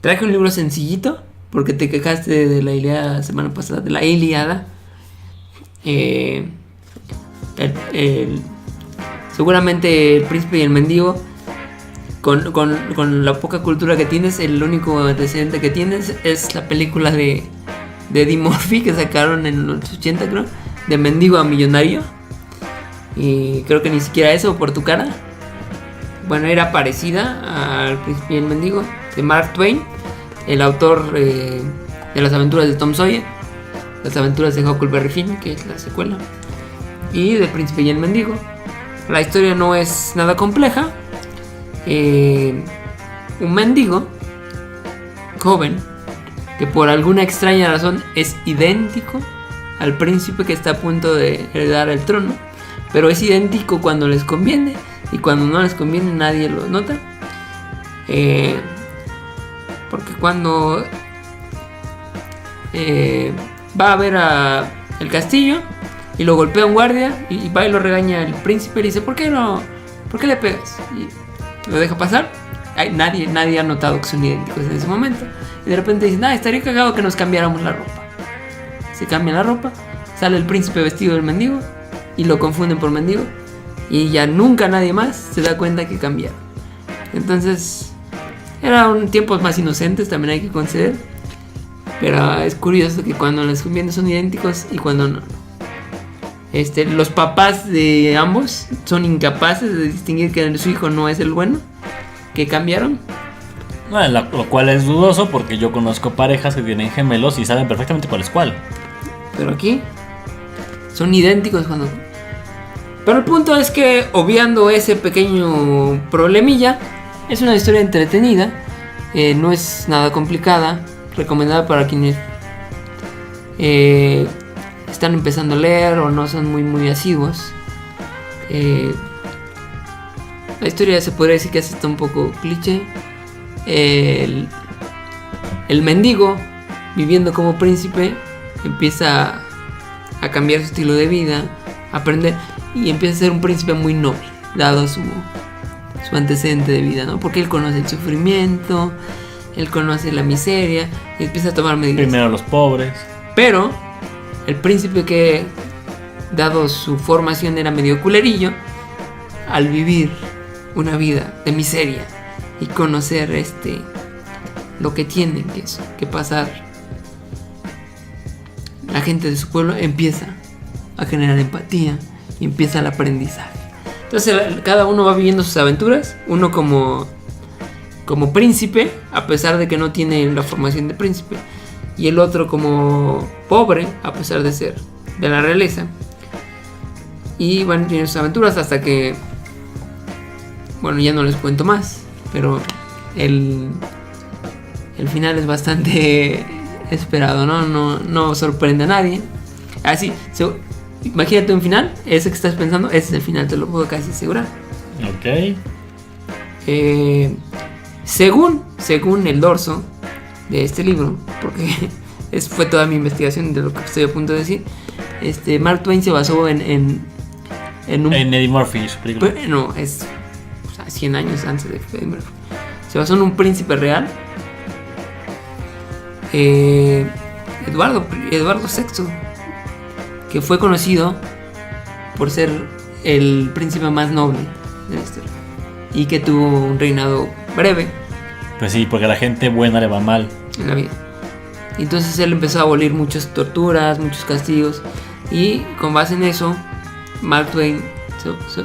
Traje un libro sencillito, porque te quejaste de la Ilíada la semana pasada, de la Ilíada. Seguramente El Príncipe y el Mendigo, con la poca cultura que tienes, el único antecedente que tienes es la película de Eddie Murphy que sacaron en los 80, creo, de Mendigo a Millonario. Y creo que ni siquiera eso, por tu cara. Bueno, era parecida al Príncipe y el Mendigo, de Mark Twain, el autor de las aventuras de Tom Sawyer, las aventuras de Huckleberry Finn, que es la secuela, y del Príncipe y el Mendigo. La historia no es nada compleja. Un mendigo joven que por alguna extraña razón es idéntico al príncipe que está a punto de heredar el trono, pero es idéntico cuando les conviene y cuando no les conviene nadie lo nota, porque cuando va a ver el castillo y lo golpea un guardia y va y lo regaña el príncipe y dice: ¿por qué le pegas? Y lo deja pasar. Nadie ha notado que son idénticos en ese momento. Y de repente dicen: estaría cagado que nos cambiáramos la ropa. Se cambia la ropa, sale el príncipe vestido del mendigo y lo confunden por mendigo, y ya nunca nadie más se da cuenta que cambiaron. Entonces eran tiempos más inocentes, también hay que conceder, pero es curioso que cuando les conviene son idénticos y cuando no. Los papás de ambos son incapaces de distinguir que su hijo no es el bueno, que cambiaron. Bueno, lo cual es dudoso, porque yo conozco parejas que tienen gemelos y saben perfectamente cuál es cuál. Pero aquí son idénticos cuando... Pero el punto es que, obviando ese pequeño problemilla, es una historia entretenida, no es nada complicada, recomendada para quienes están empezando a leer o no son muy asiduos. La historia se podría decir que es hasta un poco cliché. El mendigo, viviendo como príncipe, empieza a cambiar su estilo de vida, a aprender, y empieza a ser un príncipe muy noble, dado su antecedente de vida, ¿no? Porque él conoce el sufrimiento, él conoce la miseria y empieza a tomar medidas. Primero los pobres. Pero el príncipe, que dado su formación era medio culerillo, al vivir una vida de miseria y conocer lo que tienen que pasar la gente de su pueblo, empieza a generar empatía y empieza el aprendizaje. Entonces cada uno va viviendo sus aventuras, uno como príncipe, a pesar de que no tiene la formación de príncipe, y el otro como pobre, a pesar de ser de la realeza. Y van teniendo sus aventuras hasta que, bueno, ya no les cuento más, pero el final es bastante esperado, no sorprende a nadie. Así, imagínate un final, ese que estás pensando, ese es el final, te lo puedo casi asegurar. Ok. Según el dorso de este libro, porque fue toda mi investigación de lo que estoy a punto de decir, Mark Twain se basó en Eddie Murphy, su película. Bueno, es 100 años antes de Eddie Murphy. Se basó en un príncipe real, Eduardo VI, que fue conocido por ser el príncipe más noble de la historia y que tuvo un reinado breve. Pues sí, porque a la gente buena le va mal en la vida. Entonces él empezó a abolir muchas torturas, muchos castigos, y con base en eso Mark Twain se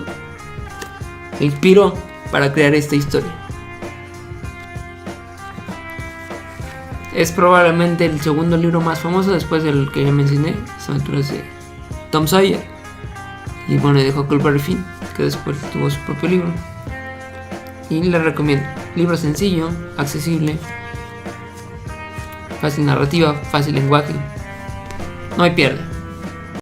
inspiró para crear esta historia. Es probablemente el segundo libro más famoso después del que ya mencioné, las aventuras de Tom Sawyer, y bueno, de Huckleberry Finn, que después tuvo su propio libro. Y les recomiendo, libro sencillo, accesible, fácil narrativa, fácil lenguaje, no hay pierde.